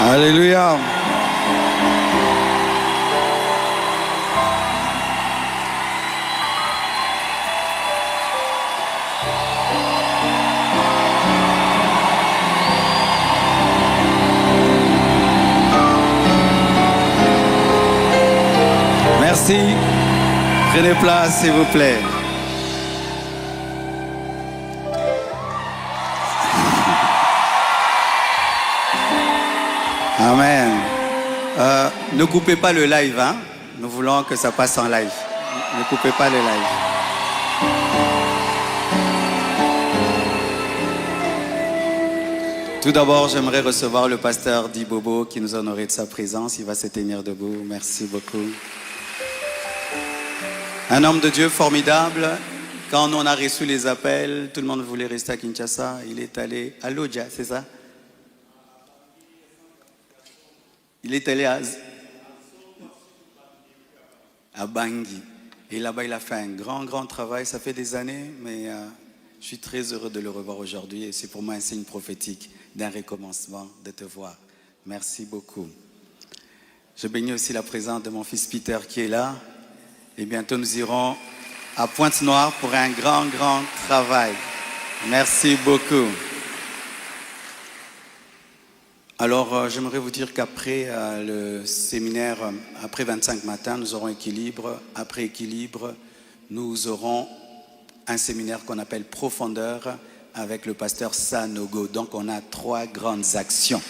Alléluia. Merci. Prenez place, s'il vous plaît. Amen. Ne coupez pas le live, hein? Nous voulons que ça passe en live. Ne coupez pas le live. Tout d'abord, j'aimerais recevoir le pasteur Di Bobo qui nous honorait de sa présence. Il va se tenir debout. Merci beaucoup. Un homme de Dieu formidable. Quand on a reçu les appels, tout le monde voulait rester à Kinshasa. Il est allé à Lodja, c'est ça? Il est allé à Bangui. Et là-bas, il a fait un grand travail. Ça fait des années, mais je suis très heureux de le revoir aujourd'hui. Et c'est pour moi un signe prophétique d'un recommencement, de te voir. Merci beaucoup. Je bénis aussi la présence de mon fils Peter qui est là. Et bientôt, nous irons à Pointe-Noire pour un grand travail. Merci beaucoup. Alors, j'aimerais vous dire qu'après le séminaire, après 25 matins, nous aurons équilibre. Après équilibre, nous aurons un séminaire qu'on appelle Profondeur avec le pasteur Sanogo. Donc, on a 3 grandes actions.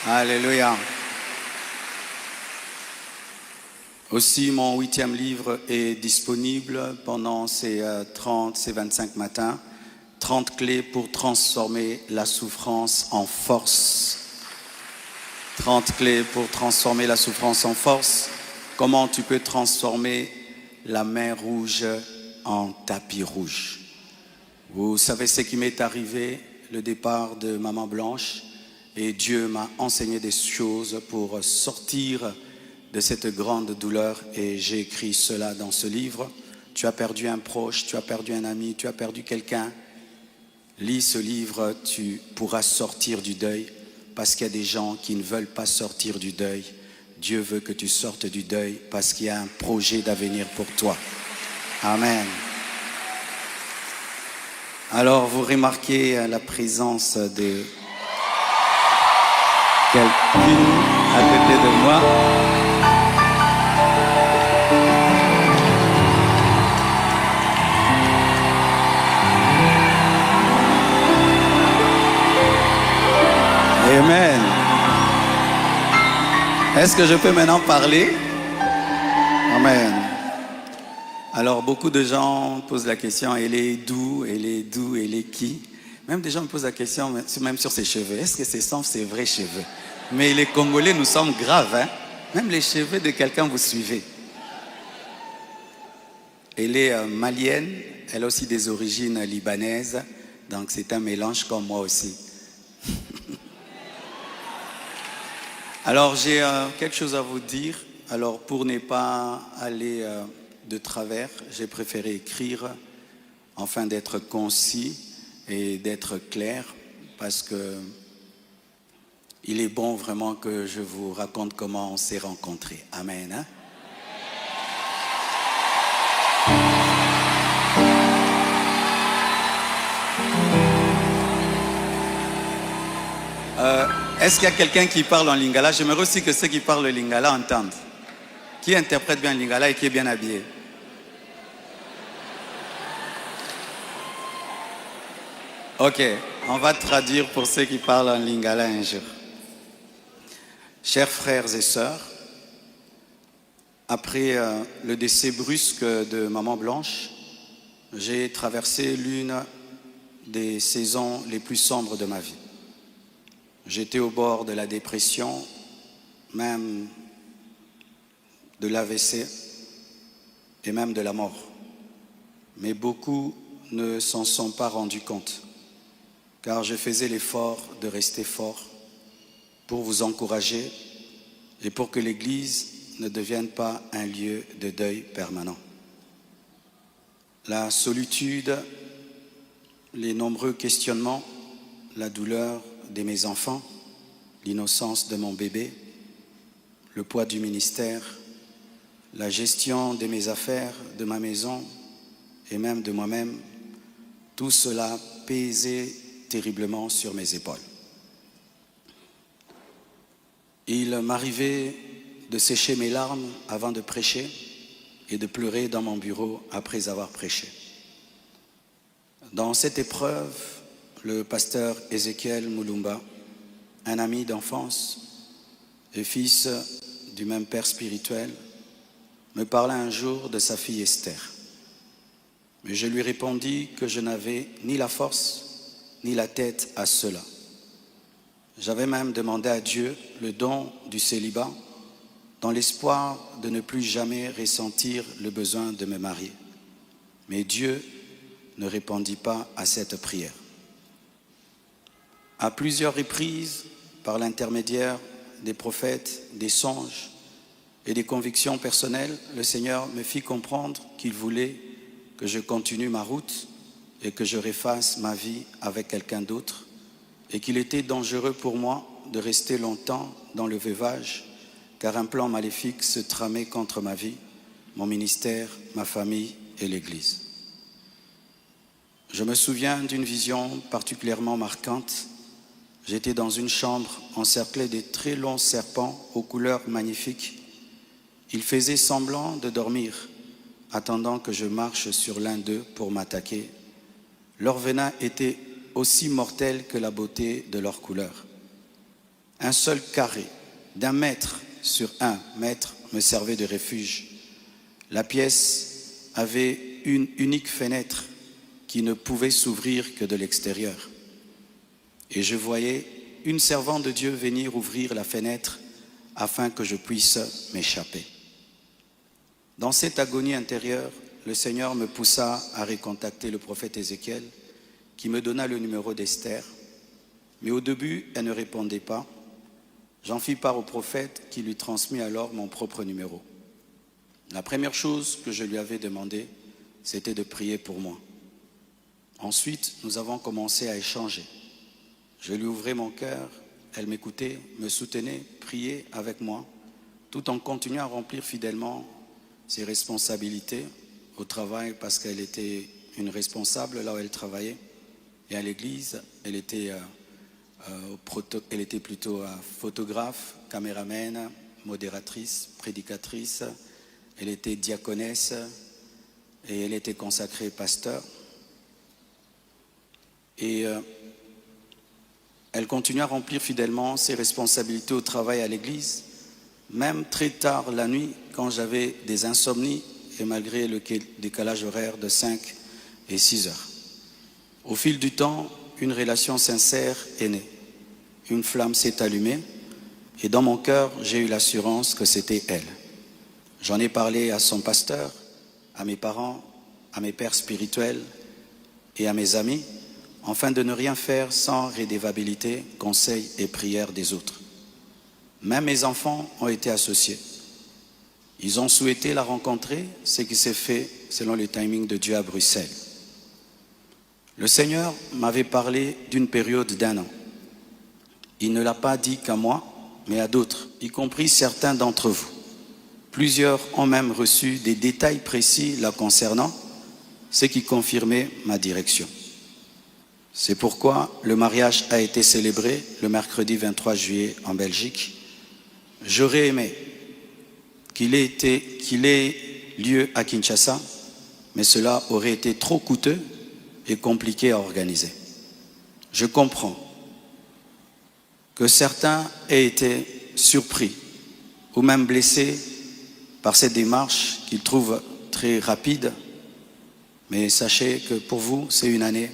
Alléluia. Aussi, mon 8e livre est disponible pendant ces 25 matins. 30 clés pour transformer la souffrance en force. 30 clés pour transformer la souffrance en force. Comment tu peux transformer la mer rouge en tapis rouge. Vous savez ce qui m'est arrivé, le départ de Maman Blanche. Et Dieu m'a enseigné des choses pour sortir de cette grande douleur. Et j'ai écrit cela dans ce livre. Tu as perdu un proche, tu as perdu un ami, tu as perdu quelqu'un. Lis ce livre, tu pourras sortir du deuil parce qu'il y a des gens qui ne veulent pas sortir du deuil. Dieu veut que tu sortes du deuil parce qu'il y a un projet d'avenir pour toi. Amen. Alors, vous remarquez la présence de quelqu'un à côté de moi. Amen. Est-ce que je peux maintenant parler? Amen. Alors, beaucoup de gens posent la question, elle est d'où, elle est qui? Même des gens me posent la question, même sur ses cheveux. Est-ce que sont ses vrais cheveux? Mais les Congolais, nous sommes graves, hein? Même les cheveux de quelqu'un, vous suivez. Elle est malienne, elle a aussi des origines libanaises, donc c'est un mélange comme moi aussi. Alors, j'ai quelque chose à vous dire. Alors, pour ne pas aller de travers, j'ai préféré écrire afin d'être concis et d'être clair parce que il est bon vraiment que je vous raconte comment on s'est rencontrés. Amen. Hein? Est-ce qu'il y a quelqu'un qui parle en lingala? J'aimerais aussi que ceux qui parlent le lingala entendent. Qui interprète bien le lingala et qui est bien habillé? Ok, on va traduire pour ceux qui parlent en lingala un jour. Chers frères et sœurs, après le décès brusque de Maman Blanche, j'ai traversé l'une des saisons les plus sombres de ma vie. J'étais au bord de la dépression, même de l'AVC et même de la mort. Mais beaucoup ne s'en sont pas rendus compte, car je faisais l'effort de rester fort pour vous encourager et pour que l'Église ne devienne pas un lieu de deuil permanent. La solitude, les nombreux questionnements, la douleur de mes enfants l'innocence de mon bébé, le poids du ministère, la gestion de mes affaires, de ma maison et même de moi-même, tout cela pesait terriblement sur mes épaules. Il m'arrivait de sécher mes larmes avant de prêcher et de pleurer dans mon bureau après avoir prêché. Dans cette épreuve, le pasteur Ézéchiel Moulumba, un ami d'enfance et fils du même père spirituel, me parla un jour de sa fille Esther. Mais je lui répondis que je n'avais ni la force ni la tête à cela. J'avais même demandé à Dieu le don du célibat dans l'espoir de ne plus jamais ressentir le besoin de me marier. Mais Dieu ne répondit pas à cette prière. À plusieurs reprises, par l'intermédiaire des prophètes, des songes et des convictions personnelles, le Seigneur me fit comprendre qu'il voulait que je continue ma route et que je refasse ma vie avec quelqu'un d'autre et qu'il était dangereux pour moi de rester longtemps dans le veuvage car un plan maléfique se tramait contre ma vie, mon ministère, ma famille et l'Église. Je me souviens d'une vision particulièrement marquante. J'étais dans une chambre encerclée de très longs serpents aux couleurs magnifiques. Ils faisaient semblant de dormir, attendant que je marche sur l'un d'eux pour m'attaquer. Leur venin était aussi mortel que la beauté de leur couleur. Un seul carré d'1 mètre sur 1 mètre me servait de refuge. La pièce avait une unique fenêtre qui ne pouvait s'ouvrir que de l'extérieur. Et je voyais une servante de Dieu venir ouvrir la fenêtre afin que je puisse m'échapper. Dans cette agonie intérieure, le Seigneur me poussa à recontacter le prophète Ézéchiel qui me donna le numéro d'Esther. Mais au début, elle ne répondait pas. J'en fis part au prophète qui lui transmit alors mon propre numéro. La première chose que je lui avais demandé, c'était de prier pour moi. Ensuite, nous avons commencé à échanger. Je lui ouvrais mon cœur, elle m'écoutait, me soutenait, priait avec moi, tout en continuant à remplir fidèlement ses responsabilités au travail parce qu'elle était une responsable là où elle travaillait. Et à l'église, elle était plutôt photographe, caméraman, modératrice, prédicatrice. Elle était diaconesse et elle était consacrée pasteur. Et elle continue à remplir fidèlement ses responsabilités au travail à l'église, même très tard la nuit, quand j'avais des insomnies et malgré le décalage horaire de 5 et 6 heures. Au fil du temps, une relation sincère est née. Une flamme s'est allumée et dans mon cœur, j'ai eu l'assurance que c'était elle. J'en ai parlé à son pasteur, à mes parents, à mes pères spirituels et à mes amis, afin de ne rien faire sans rédévabilité, conseil et prière des autres. Même mes enfants ont été associés. Ils ont souhaité la rencontrer, ce qui s'est fait selon le timing de Dieu à Bruxelles. Le Seigneur m'avait parlé d'une période d'1 an. Il ne l'a pas dit qu'à moi, mais à d'autres, y compris certains d'entre vous. Plusieurs ont même reçu des détails précis la concernant, ce qui confirmait ma direction. C'est pourquoi le mariage a été célébré le mercredi 23 juillet en Belgique. J'aurais aimé qu'il ait lieu à Kinshasa, mais cela aurait été trop coûteux et compliqué à organiser. Je comprends que certains aient été surpris ou même blessés par cette démarche qu'ils trouvent très rapide, mais sachez que pour vous, c'est une année.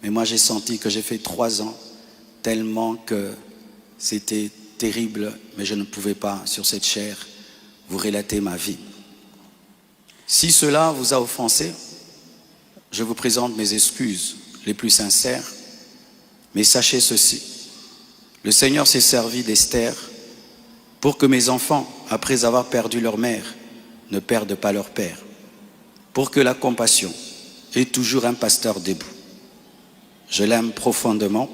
Mais moi, j'ai senti que j'ai fait 3 ans, tellement que c'était terrible, mais je ne pouvais pas, sur cette chair, vous relater ma vie. Si cela vous a offensé, je vous présente mes excuses les plus sincères, mais sachez ceci, le Seigneur s'est servi d'Esther pour que mes enfants, après avoir perdu leur mère, ne perdent pas leur père, pour que la compassion ait toujours un pasteur debout. Je l'aime profondément.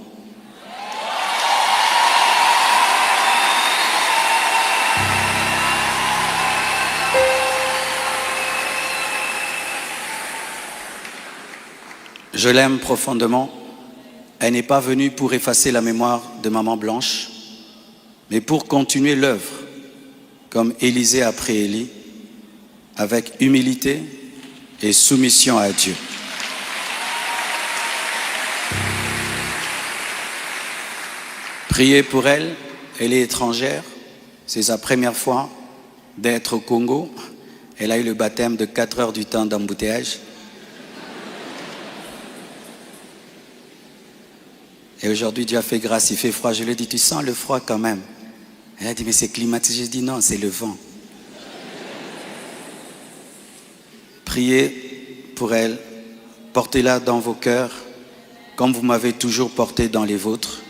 Je l'aime profondément. Elle n'est pas venue pour effacer la mémoire de Maman Blanche, mais pour continuer l'œuvre, comme Élisée après Élie, avec humilité et soumission à Dieu. Priez pour elle, elle est étrangère, c'est sa première fois d'être au Congo. Elle a eu le baptême de 4 heures du temps d'embouteillage. Et aujourd'hui, Dieu a fait grâce, il fait froid. Je lui ai dit, tu sens le froid quand même? Elle a dit, mais c'est climatisé. Je dis, non, c'est le vent. Priez pour elle, portez-la dans vos cœurs, comme vous m'avez toujours porté dans les vôtres.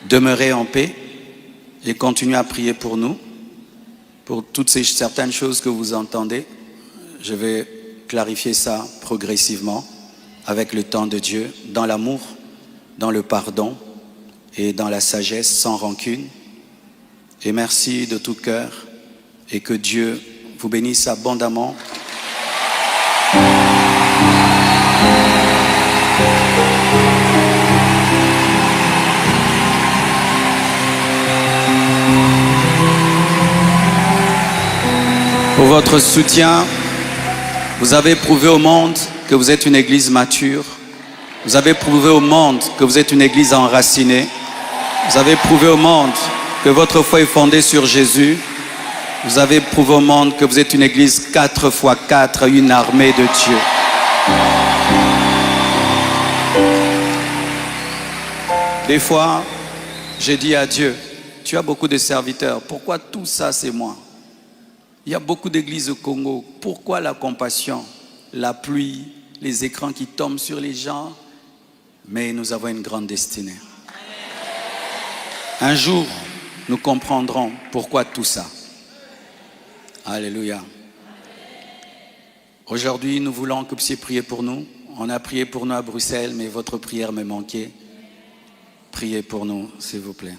Demeurez en paix et continuez à prier pour nous, pour toutes ces certaines choses que vous entendez. Je vais clarifier ça progressivement avec le temps de Dieu, dans l'amour, dans le pardon et dans la sagesse, sans rancune. Et merci de tout cœur et que Dieu vous bénisse abondamment. Pour votre soutien, vous avez prouvé au monde que vous êtes une église mature. Vous avez prouvé au monde que vous êtes une église enracinée. Vous avez prouvé au monde que votre foi est fondée sur Jésus. Vous avez prouvé au monde que vous êtes une église 4x4, une armée de Dieu. Des fois, j'ai dit à Dieu, tu as beaucoup de serviteurs, pourquoi tout ça c'est moi? Il y a beaucoup d'églises au Congo, pourquoi la compassion, la pluie, les écrans qui tombent sur les gens? Mais nous avons une grande destinée. Un jour, nous comprendrons pourquoi tout ça. Alléluia. Aujourd'hui, nous voulons que vous puissiez prier pour nous. On a prié pour nous à Bruxelles, mais votre prière me manquait. Priez pour nous, s'il vous plaît.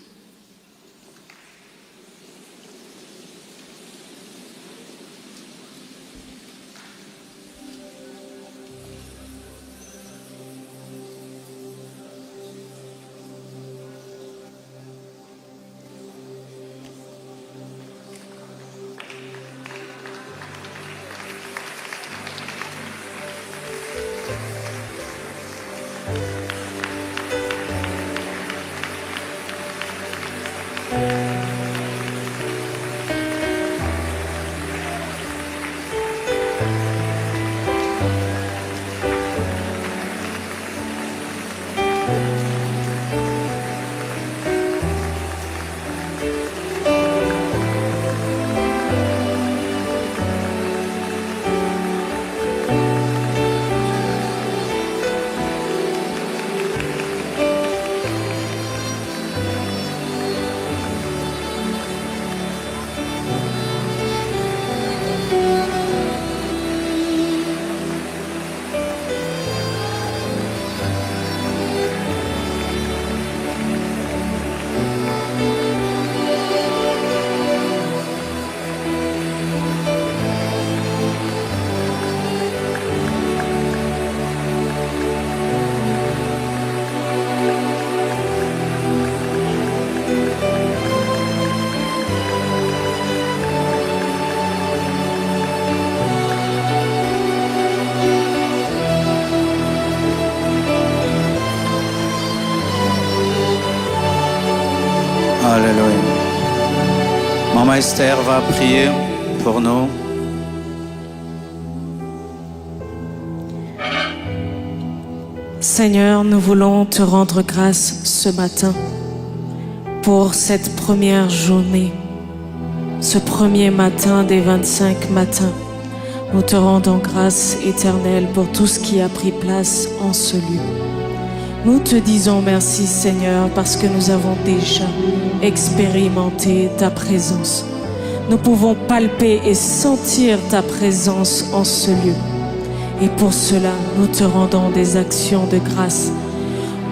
Alléluia. Maman Esther va prier pour nous. Seigneur, nous voulons te rendre grâce ce matin pour cette première journée, ce premier matin des 25 matins. Nous te rendons grâce éternelle pour tout ce qui a pris place en ce lieu. Nous te disons merci Seigneur parce que nous avons déjà expérimenté ta présence. Nous pouvons palper et sentir ta présence en ce lieu. Et pour cela, nous te rendons des actions de grâce.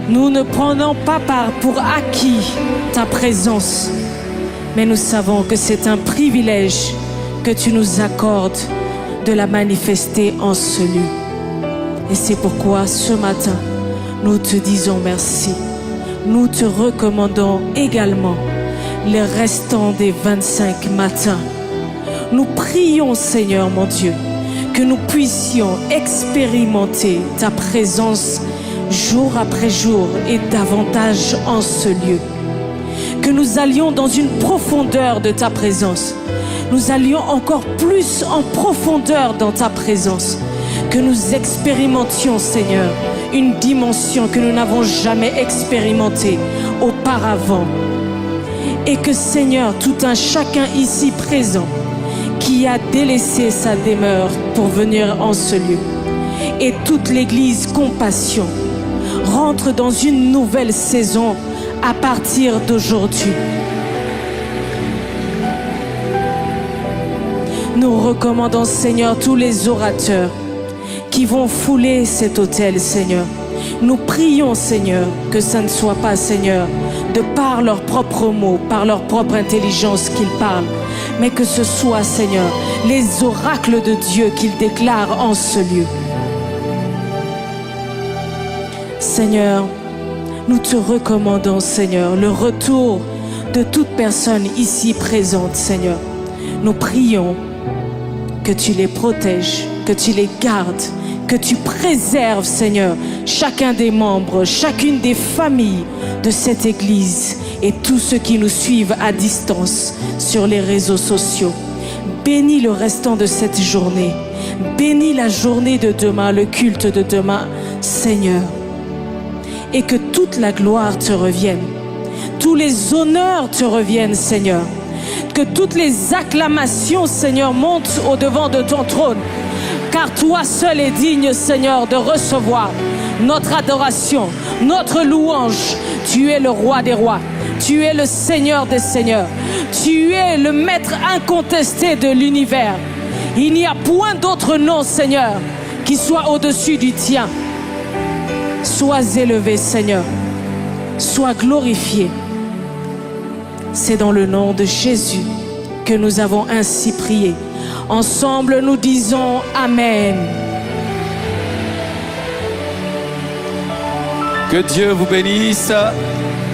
Nous ne prenons pas part pour acquis ta présence, mais nous savons que c'est un privilège que tu nous accordes de la manifester en ce lieu. Et c'est pourquoi ce matin, nous te disons merci. Nous te recommandons également les restants des 25 matins. Nous prions, Seigneur mon Dieu, que nous puissions expérimenter ta présence jour après jour et davantage en ce lieu. Que nous allions dans une profondeur de ta présence. Nous allions encore plus en profondeur dans ta présence. Que nous expérimentions, Seigneur, une dimension que nous n'avons jamais expérimentée auparavant. Et que, Seigneur, tout un chacun ici présent qui a délaissé sa demeure pour venir en ce lieu, et toute l'Église Compassion rentre dans une nouvelle saison à partir d'aujourd'hui. Nous recommandons, Seigneur, tous les orateurs qui vont fouler cet autel, Seigneur. Nous prions, Seigneur, que ça ne soit pas, Seigneur, de par leurs propres mots, par leur propre intelligence qu'ils parlent, mais que ce soit, Seigneur, les oracles de Dieu qu'ils déclarent en ce lieu. Seigneur, nous te recommandons, Seigneur, le retour de toute personne ici présente, Seigneur. Nous prions que tu les protèges, que tu les gardes, que tu préserves, Seigneur, chacun des membres, chacune des familles de cette Église et tous ceux qui nous suivent à distance sur les réseaux sociaux. Bénis le restant de cette journée. Bénis la journée de demain, le culte de demain, Seigneur. Et que toute la gloire te revienne. Tous les honneurs te reviennent, Seigneur. Que toutes les acclamations, Seigneur, montent au-devant de ton trône. Car toi seul es digne, Seigneur, de recevoir notre adoration, notre louange. Tu es le roi des rois. Tu es le Seigneur des seigneurs. Tu es le maître incontesté de l'univers. Il n'y a point d'autre nom, Seigneur, qui soit au-dessus du tien. Sois élevé, Seigneur. Sois glorifié. C'est dans le nom de Jésus que nous avons ainsi prié. Ensemble, nous disons Amen. Que Dieu vous bénisse.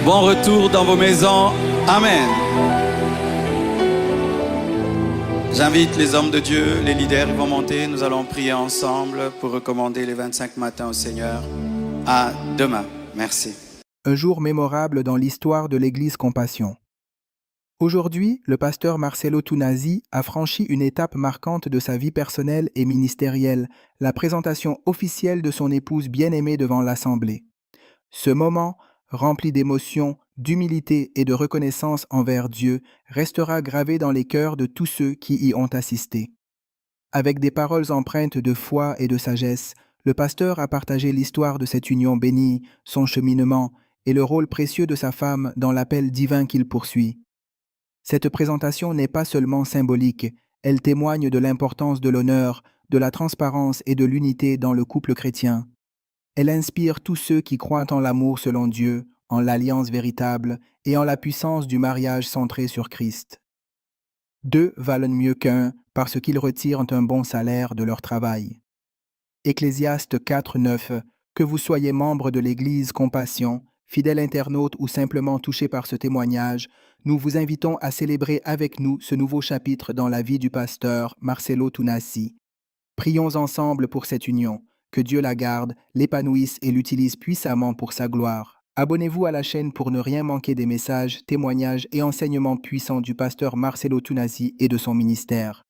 Bon retour dans vos maisons. Amen. J'invite les hommes de Dieu, les leaders, ils vont monter. Nous allons prier ensemble pour recommander les 25 matins au Seigneur. À demain. Merci. Un jour mémorable dans l'histoire de l'Église Compassion. Aujourd'hui, le pasteur Marcelo Tunasi a franchi une étape marquante de sa vie personnelle et ministérielle, la présentation officielle de son épouse bien-aimée devant l'Assemblée. Ce moment, rempli d'émotion, d'humilité et de reconnaissance envers Dieu, restera gravé dans les cœurs de tous ceux qui y ont assisté. Avec des paroles empreintes de foi et de sagesse, le pasteur a partagé l'histoire de cette union bénie, son cheminement et le rôle précieux de sa femme dans l'appel divin qu'il poursuit. Cette présentation n'est pas seulement symbolique, elle témoigne de l'importance de l'honneur, de la transparence et de l'unité dans le couple chrétien. Elle inspire tous ceux qui croient en l'amour selon Dieu, en l'alliance véritable et en la puissance du mariage centré sur Christ. Deux valent mieux qu'un parce qu'ils retirent un bon salaire de leur travail. Ecclésiaste 4:9. Que vous soyez membre de l'Église Compassion, fidèle internaute ou simplement touché par ce témoignage, nous vous invitons à célébrer avec nous ce nouveau chapitre dans la vie du pasteur Marcelo Tunasi. Prions ensemble pour cette union, que Dieu la garde, l'épanouisse et l'utilise puissamment pour sa gloire. Abonnez-vous à la chaîne pour ne rien manquer des messages, témoignages et enseignements puissants du pasteur Marcelo Tunasi et de son ministère.